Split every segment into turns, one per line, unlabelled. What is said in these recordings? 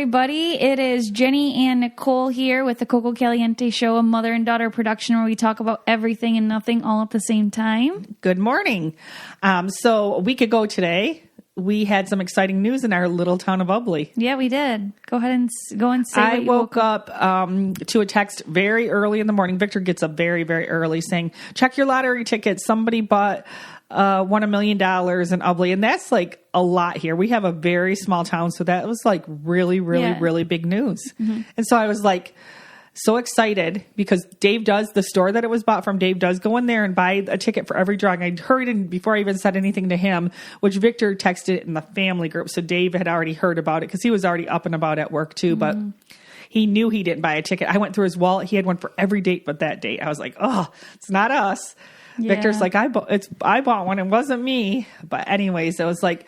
everybody. It is Jenny and Nicole here with the Coco Caliente Show, a mother and daughter production where we talk about everything and nothing all at the same time.
Good morning. So a week ago today, we had some exciting news in our little town of Ubly.
Yeah, we did. Go ahead and say
I
what you
woke up to a text very early in the morning. Victor gets up very, very early saying, check your lottery ticket. Somebody won $1 million in Ubly. And that's like a lot here. We have a very small town. So that was like really, really, really big news. Mm-hmm. And so I was like so excited because Dave does, the store that it was bought from, Dave does go in there and buy a ticket for every drawing. I hurried in before I even said anything to him, which Victor texted it in the family group. So Dave had already heard about it because he was already up and about at work too. But he knew he didn't buy a ticket. I went through his wallet. He had one for every date but that date. I was like, oh, it's not us. Yeah. Victor's like, I bought one. It wasn't me. But anyways, it was like,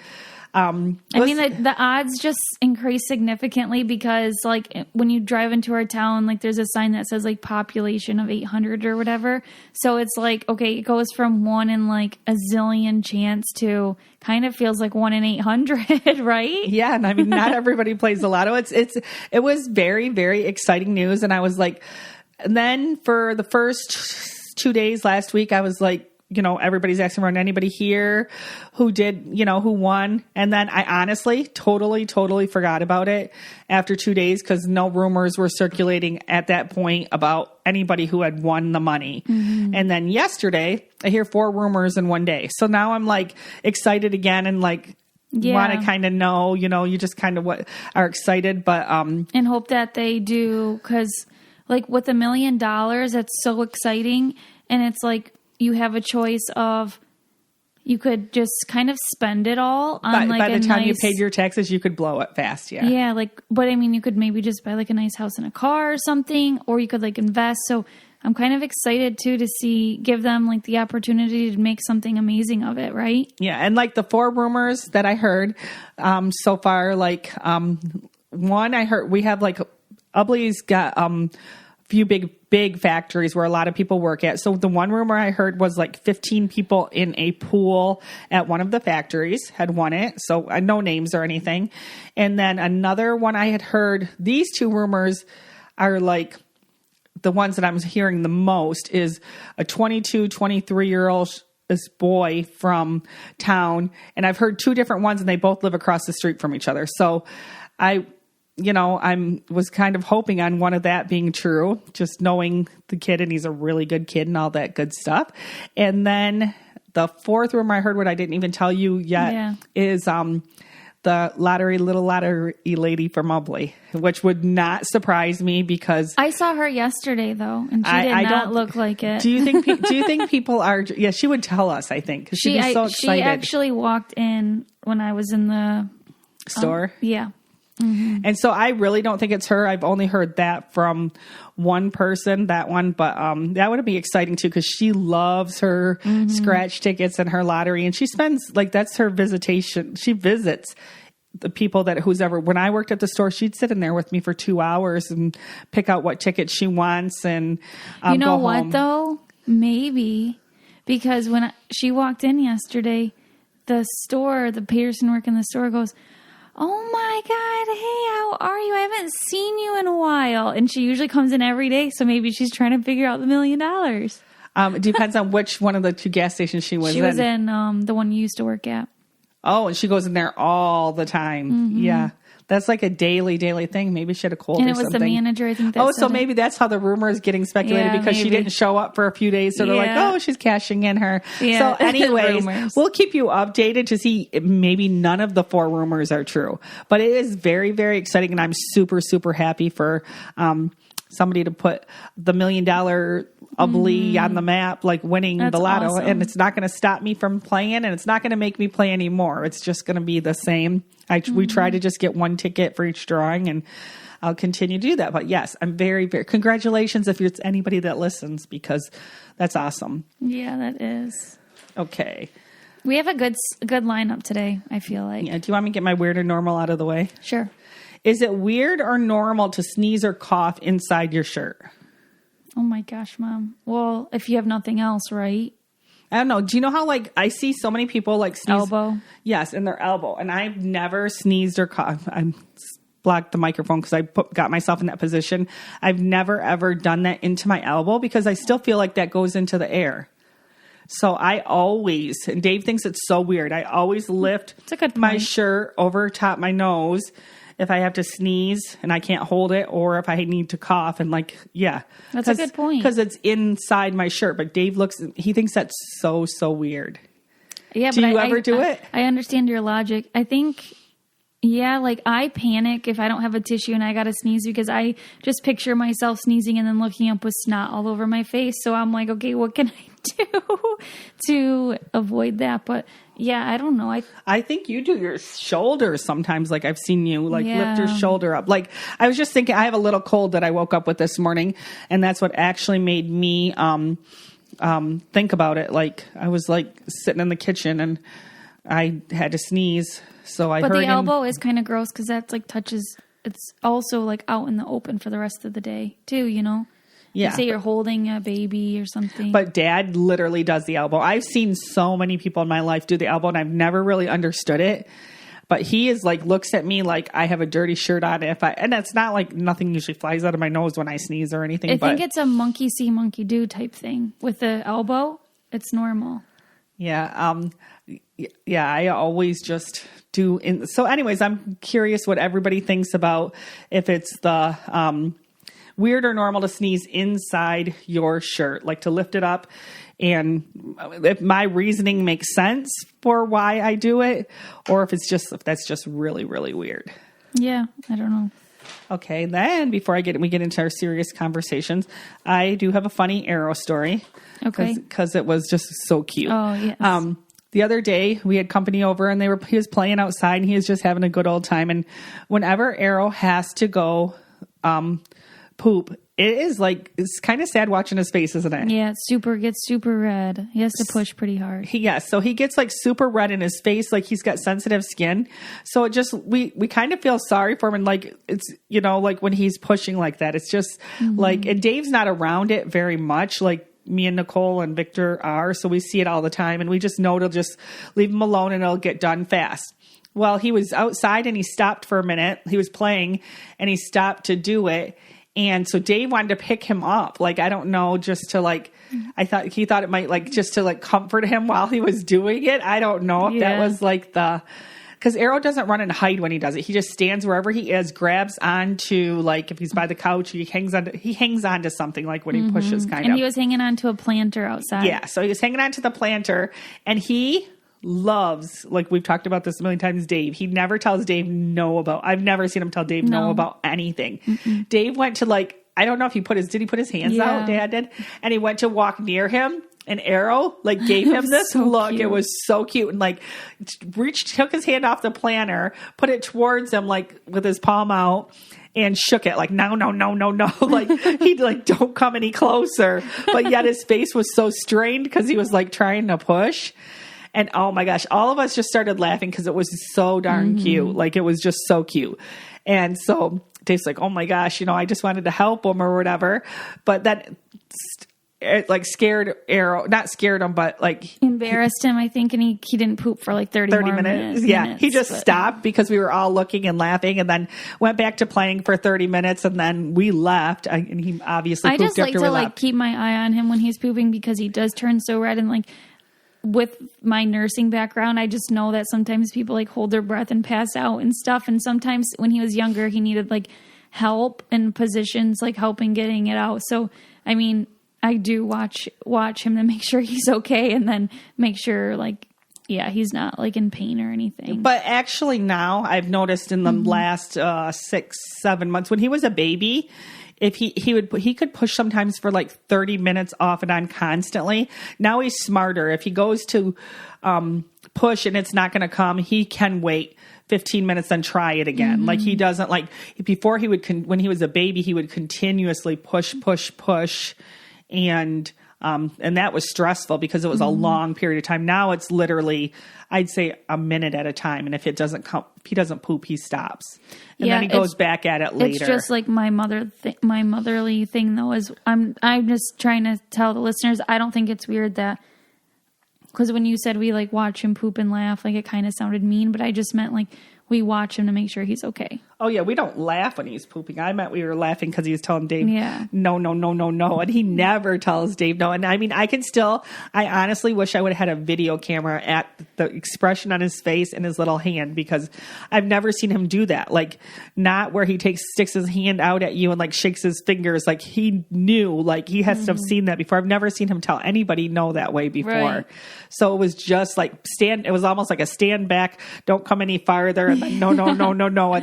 I mean, the odds just increase significantly because like when you drive into our town, like there's a sign that says like population of 800 or whatever. So it's like, okay, it goes from 1 in like a zillion chance to kind of feels like 1 in 800, right?
Yeah. And I mean, not everybody plays the lotto. It was very, very exciting news. And I was like, and then for the first 2 days last week, I was like, everybody's asking around, anybody here who did, who won. And then I honestly totally forgot about it after 2 days because no rumors were circulating at that point about anybody who had won the money. Mm-hmm. And then yesterday, I hear 4 rumors in one day. So now I'm like excited again and like, want to kind of know, you just kind of are excited, but
and hope that they do, because like with $1 million, that's so exciting. And it's like, you have a choice of, you could just kind of spend it all on
by the time you paid your taxes, you could blow it fast. Yeah.
Yeah. But I mean, you could maybe just buy like a nice house and a car or something, or you could like invest. So I'm kind of excited too to give them like the opportunity to make something amazing of it. Right.
Yeah. And like the 4 rumors that I heard so far, like one I heard, we have like Ubly's got few big factories where a lot of people work at. So the one rumor I heard was like 15 people in a pool at one of the factories had won it. So no names or anything. And then another one I had heard, these 2 rumors are like the ones that I'm hearing the most, is a 22, 23-year-old this boy from town. And I've heard 2 different ones and they both live across the street from each other. So I was kind of hoping on one of that being true, just knowing the kid, and he's a really good kid and all that good stuff. And then the 4th rumor I heard, what I didn't even tell you yet, is the little lottery lady from Ubly, which would not surprise me because
I saw her yesterday though, and she did not look like it.
Do you think people are? Yeah, she would tell us. I think because she'd be so excited.
She actually walked in when I was in the
store.
Yeah.
Mm-hmm. And so I really don't think it's her. I've only heard that from one person, that one, but that would be exciting too because she loves her scratch tickets and her lottery, and she spends that's her visitation. She visits the people when I worked at the store, she'd sit in there with me for 2 hours and pick out what tickets she wants and
you know
go
what
home.
Though maybe because when she walked in yesterday, the person working the store goes, "Oh my God, hey, how are you? I haven't seen you in a while." And she usually comes in every day, so maybe she's trying to figure out the $1 million.
It depends on which one of the 2 gas stations she was in.
She was in the one you used to work at.
Oh, and she goes in there all the time. Mm-hmm. Yeah. That's like a daily thing. Maybe she had a cold or something.
And it was the manager, I think.
So maybe that's how the rumor is getting speculated because she didn't show up for a few days. So they're like, oh, she's cashing in her. Yeah. So anyways, we'll keep you updated to see maybe none of the 4 rumors are true. But it is very, very exciting. And I'm super, super happy for somebody to put the $1 million Ubly on the map, like winning the lotto. Awesome. And it's not going to stop me from playing, and it's not going to make me play anymore. It's just going to be the same. We try to just get 1 ticket for each drawing, and I'll continue to do that. But yes, I'm very, very congratulations if it's anybody that listens, because that's awesome.
Yeah, that is.
Okay.
We have a good lineup today, I feel like.
Yeah. Do you want me to get my weird or normal out of the way?
Sure.
Is it weird or normal to sneeze or cough inside your shirt?
Oh my gosh, Mom. Well, if you have nothing else, right?
I don't know. Do you know how I see so many people sneeze?
Elbow?
Yes, in their elbow. And I've never sneezed or coughed. I'm block the microphone because I got myself in that position. I've never, ever done that into my elbow because I still feel like that goes into the air. So I always, and Dave thinks it's so weird, I always lift my shirt over top my nose if I have to sneeze and I can't hold it, or if I need to cough and like, yeah.
That's a good point.
Because it's inside my shirt. But Dave he thinks that's so, so weird.
Yeah,
do you ever do it?
I understand your logic. I think... Yeah, like I panic if I don't have a tissue and I got to sneeze because I just picture myself sneezing and then looking up with snot all over my face. So I'm like, okay, what can I do to avoid that? But yeah, I don't know.
I think you do your shoulders sometimes. Like I've seen you lift your shoulder up. Like I was just thinking, I have a little cold that I woke up with this morning, and that's what actually made me think about it. Like I was like sitting in the kitchen and I had to sneeze. So
but the elbow is kind of gross because that's like touches. It's also like out in the open for the rest of the day too. You know. Yeah. Like say you're holding a baby or something.
But Dad literally does the elbow. I've seen so many people in my life do the elbow, and I've never really understood it. But he is like looks at me like I have a dirty shirt on. And it's not like nothing usually flies out of my nose when I sneeze or anything.
I think it's a monkey see, monkey do type thing with the elbow. It's normal.
Yeah. Yeah. I always just do. So anyways, I'm curious what everybody thinks about if it's the weird or normal to sneeze inside your shirt, like to lift it up. And if my reasoning makes sense for why I do it, or if that's just really, really weird.
Yeah, I don't know.
Okay, then before we get into our serious conversations, I do have a funny Arrow story.
Okay.
Because it was just so cute.
Oh, yes.
The other day we had company over and he was playing outside and he was just having a good old time. And whenever Arrow has to go poop, it is like, it's kind of sad watching his face, isn't it?
Yeah, gets super red. He has to push pretty hard.
So he gets like super red in his face, like he's got sensitive skin. So it just, we kind of feel sorry for him. And like, it's, like when he's pushing like that, it's just like, and Dave's not around it very much. Like me and Nicole and Victor are, so we see it all the time. And we just know to just leave him alone and it'll get done fast. Well, he was outside and he stopped for a minute. He was playing and he stopped to do it. And so Dave wanted to pick him up. Like, I don't know, just to like, he thought it might like, just to like comfort him while he was doing it. I don't know if that was like because Arrow doesn't run and hide when he does it. He just stands wherever he is, grabs onto, like if he's by the couch, he hangs on to something like when he pushes kind of.
And he was hanging on to a planter outside.
Yeah. So he was hanging on to the planter and he loves, like we've talked about this a million times, Dave. He never tells Dave no about, I've never seen him tell Dave no about anything. Mm-mm. Dave went to like, I don't know if did he put his hands out? Dad did. And he went to walk near him and Arrow like gave him this look. Cute. It was so cute. And like took his hand off the planter, put it towards him, like with his palm out and shook it like, no. Like he'd like, don't come any closer. But yet his face was so strained because he was like trying to push. And oh my gosh, all of us just started laughing because it was so darn cute. Like it was just so cute. And so Dave's like, oh my gosh, I just wanted to help him or whatever. But that it like scared Arrow, not scared him, but like
embarrassed him, I think. And he didn't poop for like 30 minutes.
Yeah. He just stopped because we were all looking and laughing and then went back to playing for 30 minutes. And then we left and he obviously pooped after we left. I just like to like
keep my eye on him when he's pooping because he does turn so red. And like, with my nursing background, I just know that sometimes people like hold their breath and pass out and stuff. And sometimes when he was younger, he needed like help in positions, like helping getting it out. So, I mean, I do watch him to make sure he's okay and then make sure like, yeah, he's not like in pain or anything.
But actually now I've noticed in the last 6-7 months when he was a baby, if he could push sometimes for like 30 minutes off and on constantly. Now he's smarter. If he goes to push and it's not going to come, he can wait 15 minutes and try it again. Like he doesn't like before he would when he was a baby, he would continuously push. And that was stressful because it was a long period of time. Now it's literally, I'd say a minute at a time. And if it doesn't come, if he doesn't poop, he stops. And then he goes back at it later.
It's just like my motherly thing though is I'm just trying to tell the listeners, I don't think it's weird that, because when you said we like watch him poop and laugh, like it kind of sounded mean, but I just meant like we watch him to make sure he's okay.
Oh, yeah, we don't laugh when he's pooping. I meant we were laughing because he was telling Dave,
Yeah.
no. And he never tells Dave no. And I mean, I honestly wish I would have had a video camera at the expression on his face and his little hand, because I've never seen him do that. Like, not where he sticks his hand out at you and like shakes his fingers. Like, he knew, like he has to have seen that before. I've never seen him tell anybody no that way before.
Right.
So it was just like it was almost like a stand back, don't come any farther. And then no at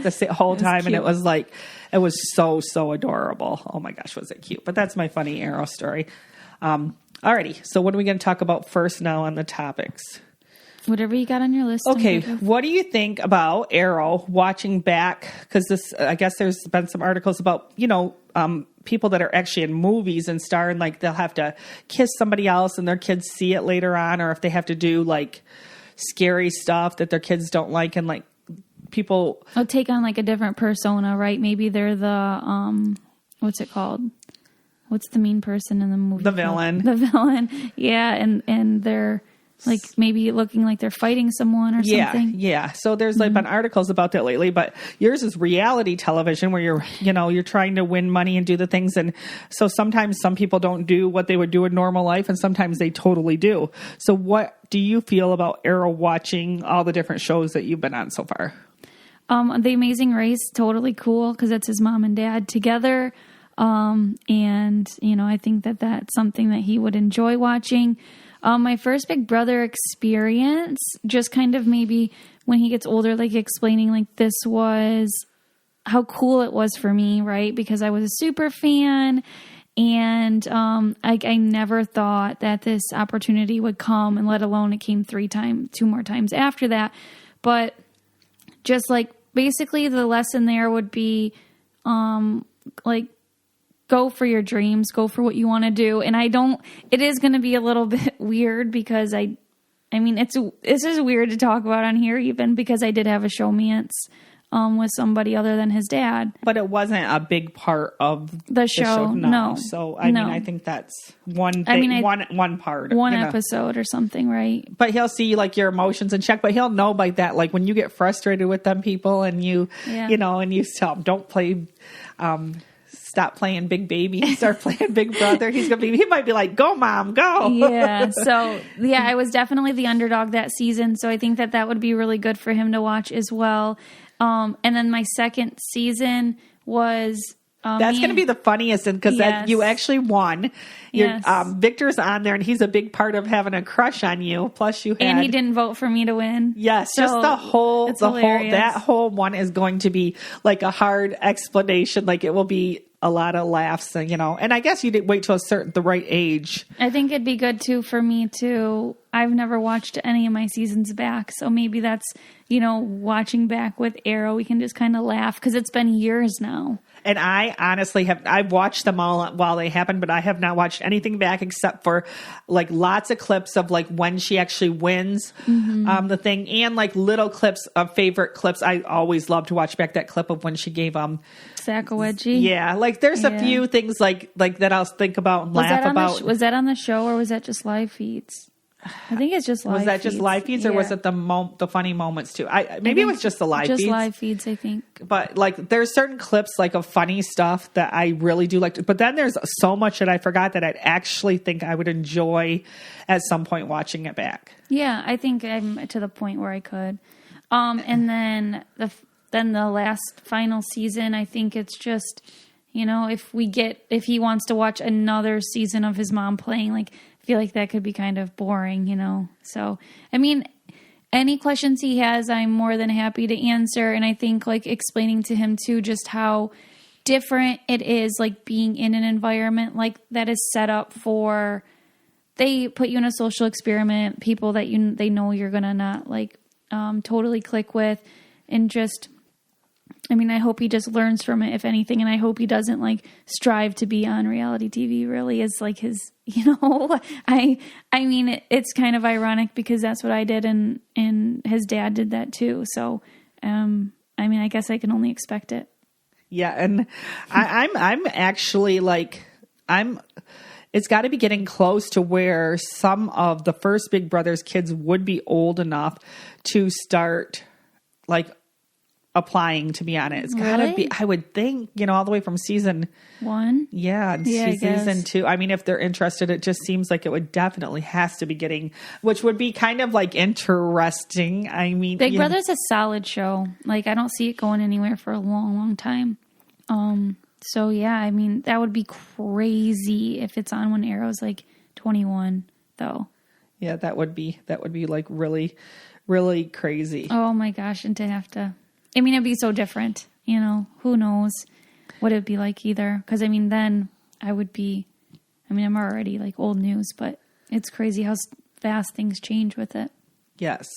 the whole time. And it was like, it was so adorable. Oh my gosh, was it cute? But that's my funny Arrow story. Alrighty. So what are we going to talk about first now on the topics?
Whatever you got on your list.
Okay. What do you think about Arrow watching back? Because I guess there's been some articles about, people that are actually in movies and star, and like they'll have to kiss somebody else and their kids see it later on, or if they have to do like scary stuff that their kids don't like, and like people
take on like a different persona, right? Maybe they're the what's it called? What's the mean person in the movie?
The villain.
The villain. Yeah, and they're like maybe looking like they're fighting someone or something.
Yeah. So there's like been articles about that lately, but yours is reality television where you're trying to win money and do the things. And so sometimes some people don't do what they would do in normal life, and sometimes they totally do. So what do you feel about Arrow watching all the different shows that you've been on so far?
The Amazing Race, totally cool because it's his mom and dad together. And I think that that's something that he would enjoy watching. My first Big Brother experience, just kind of maybe when he gets older, like explaining like this was how cool it was for me, right? Because I was a super fan, and I never thought that this opportunity would come, and let alone it came 2 more times after that. But just like basically the lesson there would be like, go for your dreams, go for what you want to do. And it is going to be a little bit weird because this is weird to talk about on here, even because I did have a showmance with somebody other than his dad.
But it wasn't a big part of
the show. No.
So I mean, I think that's one thing, one part.
One episode or something, right?
But he'll see like your emotions in check, but he'll know by that, like when you get frustrated with them people and you and you tell them, don't play, stop playing Big Baby and start playing Big Brother. He might be like, go mom, go.
Yeah. So I was definitely the underdog that season. So I think that would be really good for him to watch as well. And then my second season was,
that's going to be the funniest, because you actually won.
Yes.
Victor's on there, and he's a big part of having a crush on you. Plus,
and he didn't vote for me to win.
Yes, so just that whole one is going to be like a hard explanation. Like it will be a lot of laughs, and I guess you didn't wait till the right age.
I think it'd be good too for me too. I've never watched any of my seasons back, so maybe that's watching back with Arrow, we can just kind of laugh because it's been years now.
And I honestly I've watched them all while they happened, but I have not watched anything back except for like lots of clips of like when she actually wins the thing, and like little clips of favorite clips. I always love to watch back that clip of when she gave
Zach a wedgie.
Yeah, like there's a few things like that I'll think about and laugh about.
Was that on the show or was that just live feeds? I think it's just live feeds.
Was that just live feeds, or was it the funny moments too? Maybe it was just the live feeds.
Just live feeds, I think.
But like there's certain clips like of funny stuff that I really do like. But then there's so much that I forgot that I'd actually think I would enjoy at some point watching it back. Yeah,
I think I'm to the point where I could. And then the last final season, I think it's just, if he wants to watch another season of his mom playing, like, I feel like that could be kind of boring, So, I mean, any questions he has, I'm more than happy to answer. And I think like explaining to him too, just how different it is, like being in an environment like that is set up for, they put you in a social experiment, people that they know you're going to not like totally click with, and just, I hope he just learns from it, if anything, and I hope he doesn't like strive to be on reality TV. Really, is like his, it's kind of ironic because that's what I did, and his dad did that too. So, I guess I can only expect it. Yeah, and I'm actually like it's got to be getting close to where some of the first Big Brother's kids would be old enough to start like
applying to be on it. It's gotta be, I would think, all the way from season
1.
Yeah. And season 2. I mean, if they're interested, it just seems like it would definitely has to be getting, which would be kind of like interesting. I mean,
Big Brother's a solid show. Like, I don't see it going anywhere for a long, long time. So yeah, I mean, that would be crazy if it's on when Arrow's like 21 though.
Yeah, that would be like really, really crazy.
Oh my gosh. And to have to, I mean, it'd be so different, who knows what it'd be like either. Cause I mean, then I'm already like old news, but it's crazy how fast things change with it.
Yes.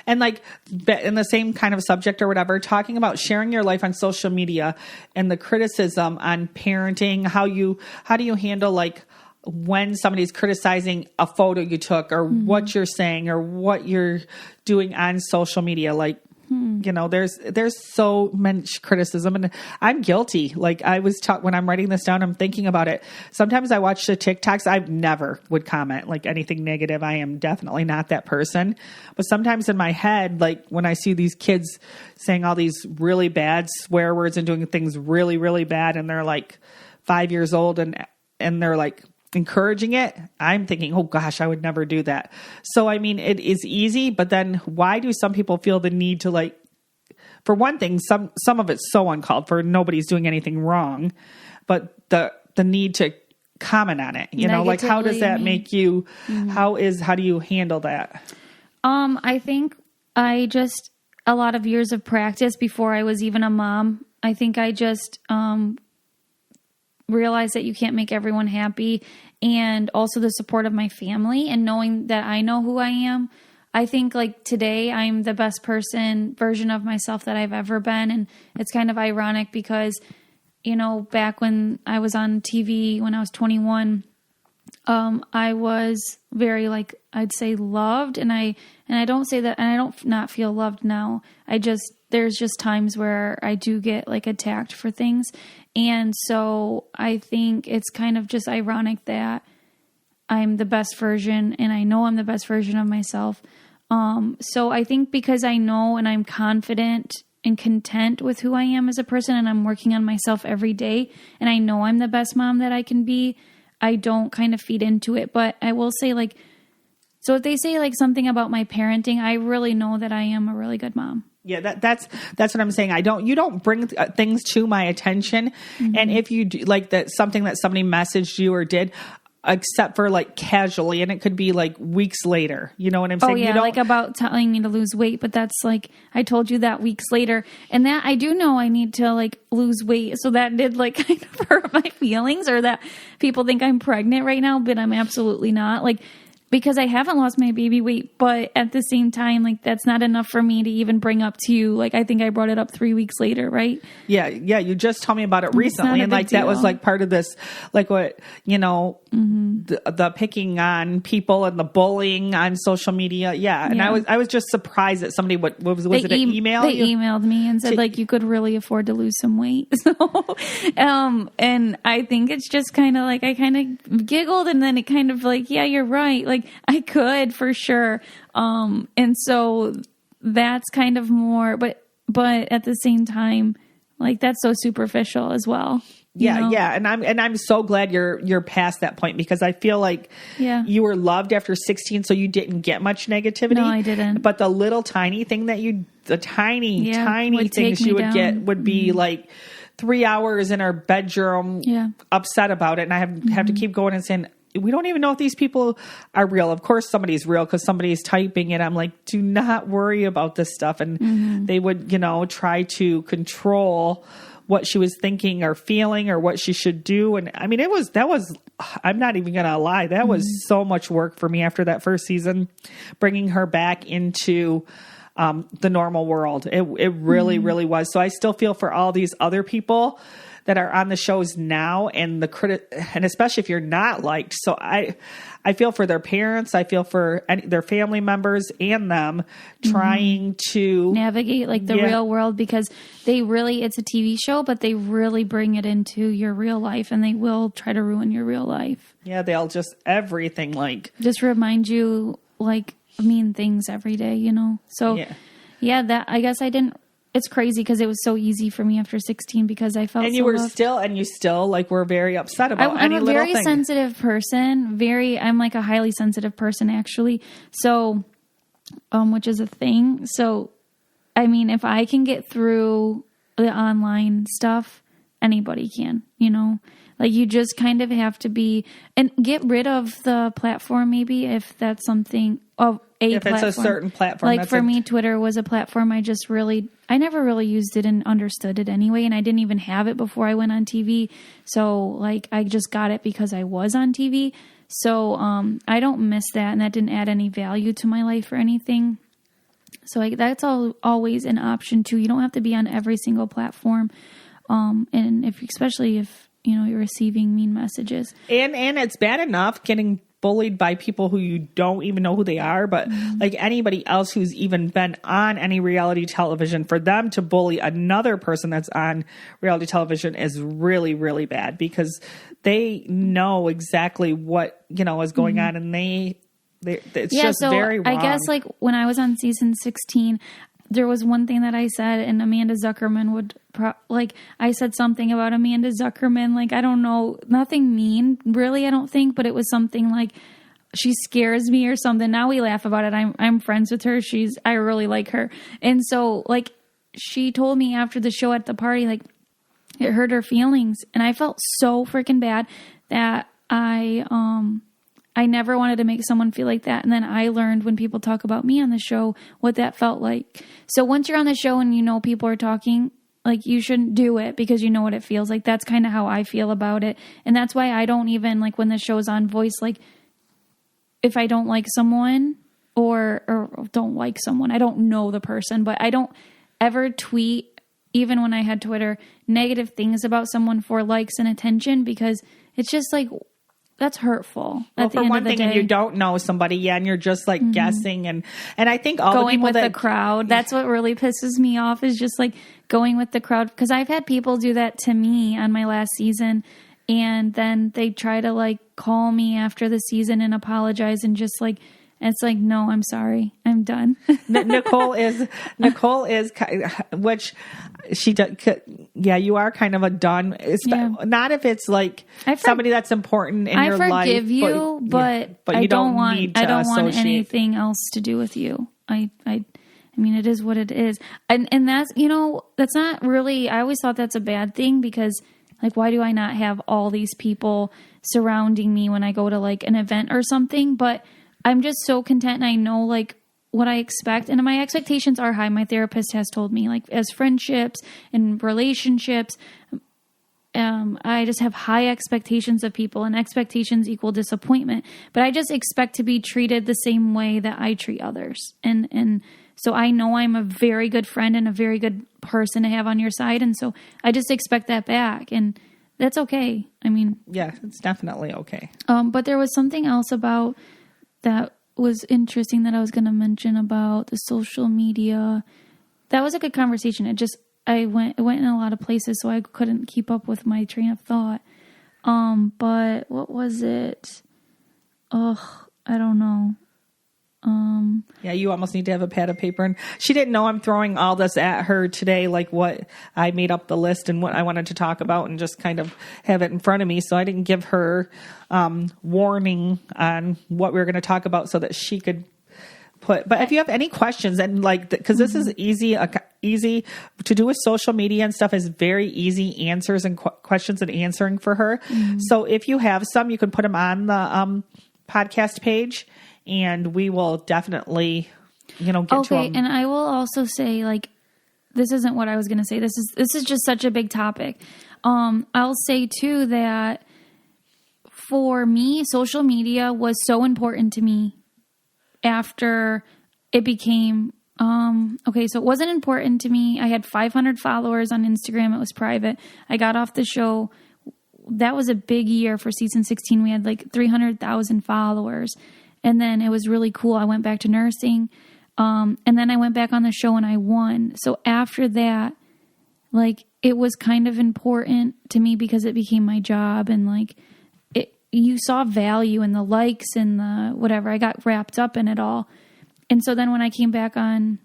And like in the same kind of subject or whatever, talking about sharing your life on social media and the criticism on parenting, how do you handle like when somebody's criticizing a photo you took or what you're saying or what you're doing on social media? Like, there's so much criticism and I'm guilty. Like I was when I'm writing this down, I'm thinking about it. Sometimes I watch the TikToks. I never would comment like anything negative. I am definitely not that person. But sometimes in my head, like when I see these kids saying all these really bad swear words and doing things really, really bad, and they're like 5 years old and they're like encouraging it, I'm thinking, oh gosh, I would never do that. So, I mean, it is easy, but then why do some people feel the need to like, for one thing, some of it's so uncalled for, nobody's doing anything wrong, but the need to comment on it, like how does that make you, how do you handle that?
I think a lot of years of practice before I was even a mom, I think I just, realize that you can't make everyone happy, and also the support of my family and knowing that I know who I am. I think like today I'm the best version of myself that I've ever been. And it's kind of ironic because, back when I was on TV, when I was 21, I was very like, I'd say loved. And I don't say that, and I don't not feel loved now. There's just times where I do get like attacked for things. And so I think it's kind of just ironic that I'm the best version and I know I'm the best version of myself. So I think because I know and I'm confident and content with who I am as a person and I'm working on myself every day and I know I'm the best mom that I can be, I don't kind of feed into it. But I will say like, so if they say like something about my parenting, I really know that I am a really good mom.
Yeah, that's what I'm saying. You don't bring things to my attention. And if you do, like that, something that somebody messaged you or did, except for like casually, and it could be like weeks later, you know what I'm saying?
Oh yeah, like about telling me to lose weight, but that's like, I told you that weeks later. And that I do know I need to like lose weight. So that did like kind of hurt my feelings, or that people think I'm pregnant right now, but I'm absolutely not. Like, because I haven't lost my baby weight, but at the same time, like that's not enough for me to even bring up to you. Like I think I brought it up 3 weeks later, right?
Yeah. You just told me about it recently, and like that was like part of this, like what the picking on people and the bullying on social media. Yeah, and I was just surprised that somebody was it an email?
They emailed me and said like you could really afford to lose some weight. So, and I think it's just kind of like I kind of giggled, and then it kind of like you're right, like. I could for sure. And so that's kind of more, but at the same time, like that's so superficial as well.
Yeah. Yeah. And I'm so glad you're past that point, because I feel like you were loved after 16. So you didn't get much negativity. No,
I didn't.
But the little tiny thing the tiny things you would get would be like 3 hours in our bedroom upset about it. And I have to keep going and saying, we don't even know if these people are real. Of course, somebody's real because somebody's typing it. I'm like, do not worry about this stuff. And they would, try to control what she was thinking or feeling or what she should do. And I mean, I'm not even going to lie. That was so much work for me after that first season, bringing her back into the normal world. It really, really was. So I still feel for all these other people that are on the shows now, and and especially if you're not liked. So I feel for their parents. I feel for their family members and them trying to
navigate like the real world, because it's a TV show, but they really bring it into your real life, and they will try to ruin your real life.
Yeah. They'll just everything
just remind you like mean things every day, So that I guess I didn't it's crazy because it was so easy for me after 16 because I felt
and you
so
were
loved.
still like were very upset about
I'm
any
a
little
very
thing.
sensitive person. I'm like a highly sensitive person actually. So, which is a thing. So, I mean, if I can get through the online stuff, anybody can, like you just kind of have to be and get rid of the platform. Maybe if that's something
if it's a certain platform,
like for me, Twitter was a platform. I never really used it and understood it anyway. And I didn't even have it before I went on TV. So like, I just got it because I was on TV. So, I don't miss that. And that didn't add any value to my life or anything. So that's always an option too. You don't have to be on every single platform. And especially if, you're receiving mean messages.
And it's bad enough getting bullied by people who you don't even know who they are, but like anybody else who's even been on any reality television, for them to bully another person that's on reality television is really, really bad because they know exactly what, is going on, and it's just very wrong.
I guess like when I was on season 16, there was one thing that I said, and Amanda Zuckerman would I said something about Amanda Zuckerman. Like, I don't know, nothing mean really, I don't think, but it was something like she scares me or something. Now we laugh about it. I'm friends with her. I really like her. And so like she told me after the show at the party, like it hurt her feelings. And I felt so freaking bad that I never wanted to make someone feel like that. And then I learned when people talk about me on the show, what that felt like. So once you're on the show and people are talking, like you shouldn't do it because you know what it feels like. That's kind of how I feel about it. And that's why I don't even like when the show's on voice, like if I don't like someone or don't like someone, I don't know the person, but I don't ever tweet, even when I had Twitter, negative things about someone for likes and attention because it's just like, that's hurtful.
Well,
at the
for
end
one
of the
thing,
day.
and you don't know somebody, and you're just like guessing, and I think all
going
the people
with
that
the crowd. That's what really pisses me off is just like going with the crowd. Because I've had people do that to me on my last season, and then they try to like call me after the season and apologize, and just like it's like, no, I'm sorry, I'm done.
Nicole is, which she does. Yeah, you are kind of a done. Not if it's like somebody that's important in your life.
I forgive you, but I don't want anything else to do with you. I mean, it is what it is, and that's that's not really. I always thought that's a bad thing because like, why do I not have all these people surrounding me when I go to like an event or something? But I'm just so content, and I know like what I expect, and my expectations are high. My therapist has told me, like, as friendships and relationships, I just have high expectations of people, and expectations equal disappointment. But I just expect to be treated the same way that I treat others, and so I know I'm a very good friend and a very good person to have on your side, and so I just expect that back, and that's okay. I mean,
yeah, it's definitely okay.
But there was something else about that was interesting that I was going to mention about the social media. That was a good conversation. It went in a lot of places, so I couldn't keep up with my train of thought. But what was it? I don't know.
Yeah, you almost need to have a pad of paper. And she didn't know I'm throwing all this at her today, like what I made up the list and what I wanted to talk about, and just kind of have it in front of me. So I didn't give her warning on what we were going to talk about so that she could put. But if you have any questions, and like, because this is easy to do with social media and stuff, is very easy answers and questions and answering for her. So if you have some, you can put them on the podcast page. And we will definitely, get to them.
Okay, and I will also say, like, this isn't what I was going to say. This is just such a big topic. I'll say, too, that for me, social media was so important to me after it became, so it wasn't important to me. I had 500 followers on Instagram. It was private. I got off the show. That was a big year for season 16. We had like 300,000 followers. And then it was really cool. I went back to nursing. And then I went back on the show and I won. So after that, like, it was kind of important to me because it became my job. And like, you saw value in the likes and the whatever. I got wrapped up in it all. And so then when I came back on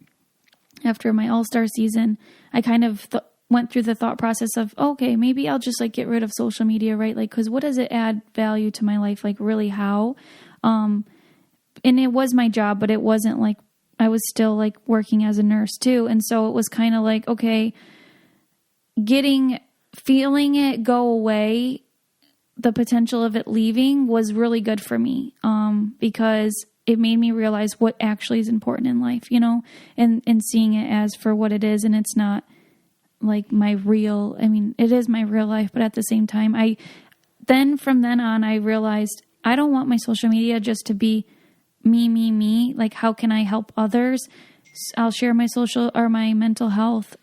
after my all-star season, I kind of went through the thought process of, okay, maybe I'll just like get rid of social media, right? Like, cause what does it add value to my life? Like really how? And it was my job, but it wasn't like, I was still like working as a nurse too. And so it was kind of like, okay, feeling it go away, the potential of it leaving was really good for me. Because it made me realize what actually is important in life, you know, and seeing it as for what it is. And it's not like it is my real life, but at the same time, from then on, I realized I don't want my social media just to be me. Like, how can I help others? I'll share my social or my mental health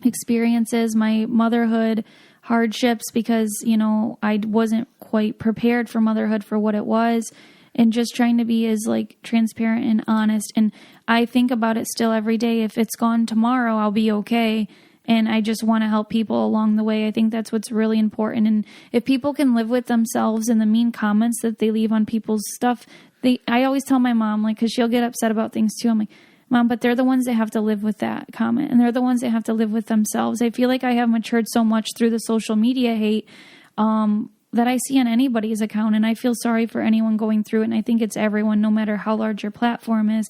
experiences, my motherhood hardships, because, you know, I wasn't quite prepared for motherhood for what it was, and just trying to be as like transparent and honest. And I think about it still every day. If it's gone tomorrow, I'll be okay. And I just want to help people along the way. I think that's what's really important. And if people can live with themselves and the mean comments that they leave on people's stuff, I always tell my mom, like, because she'll get upset about things too. I'm like, Mom, but they're the ones that have to live with that comment, and they're the ones that have to live with themselves. I feel like I have matured so much through the social media hate that I see on anybody's account, and I feel sorry for anyone going through it. And I think it's everyone, no matter how large your platform is.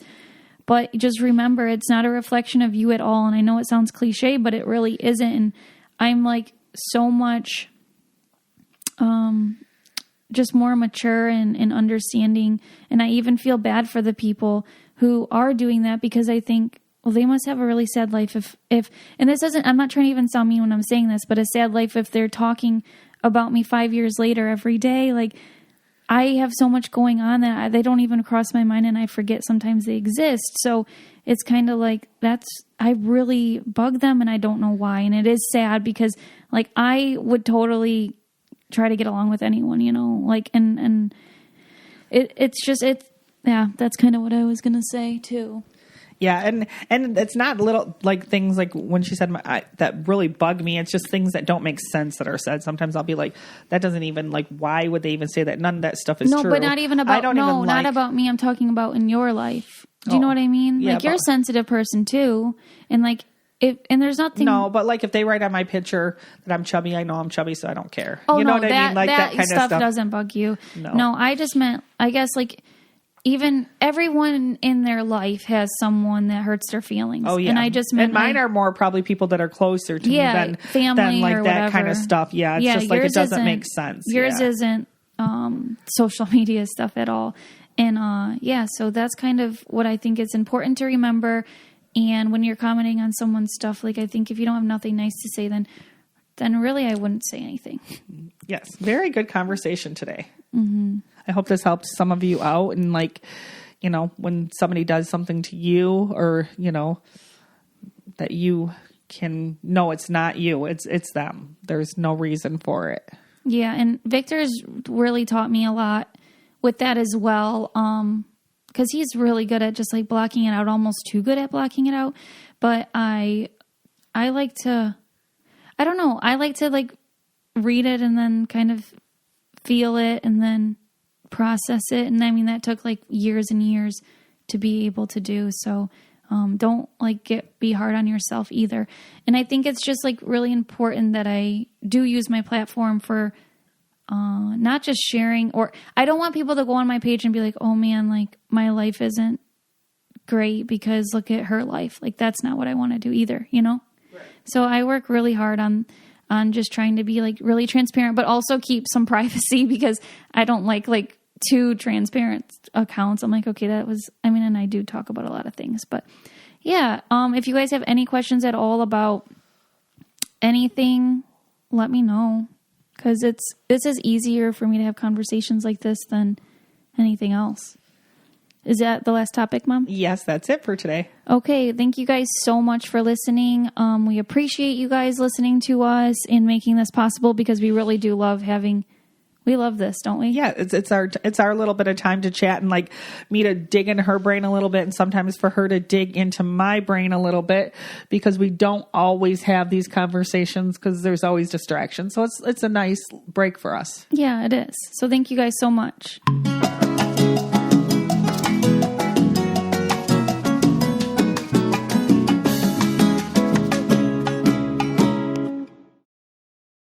But just remember, it's not a reflection of you at all. And I know it sounds cliche, but it really isn't. And I'm like so much just more mature and understanding. And I even feel bad for the people who are doing that, because I think, well, they must have a really sad life if and this isn't, I'm not trying to even sound mean when I'm saying this, but a sad life if they're talking about me 5 years later every day. Like, I have so much going on that they don't even cross my mind, and I forget sometimes they exist. So it's kind of like I really bug them, and I don't know why. And it is sad, because like I would totally try to get along with anyone, you know, like, and that's kind of what I was going to say too.
Yeah, and it's not little like things like when she said that really bug me. It's just things that don't make sense that are said. Sometimes I'll be like, that doesn't even, like, why would they even say that? None of that stuff is true.
No, but not even about not about me. I'm talking about in your life. Do you know what I mean? Yeah, like, you're a sensitive person too, and like and there's nothing. No,
but like if they write on my picture that I'm chubby, I know I'm chubby, so I don't care.
Oh,
you know
what I mean? Like that kind of stuff doesn't bug you. No, I just meant, I guess, like, even everyone in their life has someone that hurts their feelings. Oh, yeah. And I just meant,
and mine are more probably people that are closer to me than
family
like
or
that
whatever.
Kind of stuff. Yeah, it's just like it doesn't make sense.
Yours isn't social media stuff at all. And so that's kind of what I think is important to remember. And when you're commenting on someone's stuff, like, I think if you don't have nothing nice to say, then really I wouldn't say anything.
Yes, very good conversation today.
Mm-hmm.
I hope this helped some of you out. And like, you know, when somebody does something to you, or, you know, that you can know it's not you, it's them. There's no reason for it.
Yeah. And Victor's really taught me a lot with that as well. Cause he's really good at just like blocking it out, almost too good at blocking it out. But I like to, I don't know. I like to like read it and then kind of feel it and then process it. And I mean, that took like years and years to be able to do. So don't like be hard on yourself either. And I think it's just like really important that I do use my platform for not just sharing, or I don't want people to go on my page and be like, oh man, like my life isn't great because look at her life. Like, that's not what I want to do either, you know? Right. So I work really hard on just trying to be like really transparent, but also keep some privacy, because I don't like too transparent accounts. I'm like, okay, and I do talk about a lot of things, but yeah. If you guys have any questions at all about anything, let me know, because this is easier for me to have conversations like this than anything else. Is that the last topic, Mom? Yes, that's it for today. Okay, thank you guys so much for listening. We appreciate you guys listening to us and making this possible, because we really do love we love this, don't we? Yeah, it's our little bit of time to chat, and like me to dig into her brain a little bit, and sometimes for her to dig into my brain a little bit, because we don't always have these conversations because there's always distractions. So it's a nice break for us. Yeah, it is. So thank you guys so much.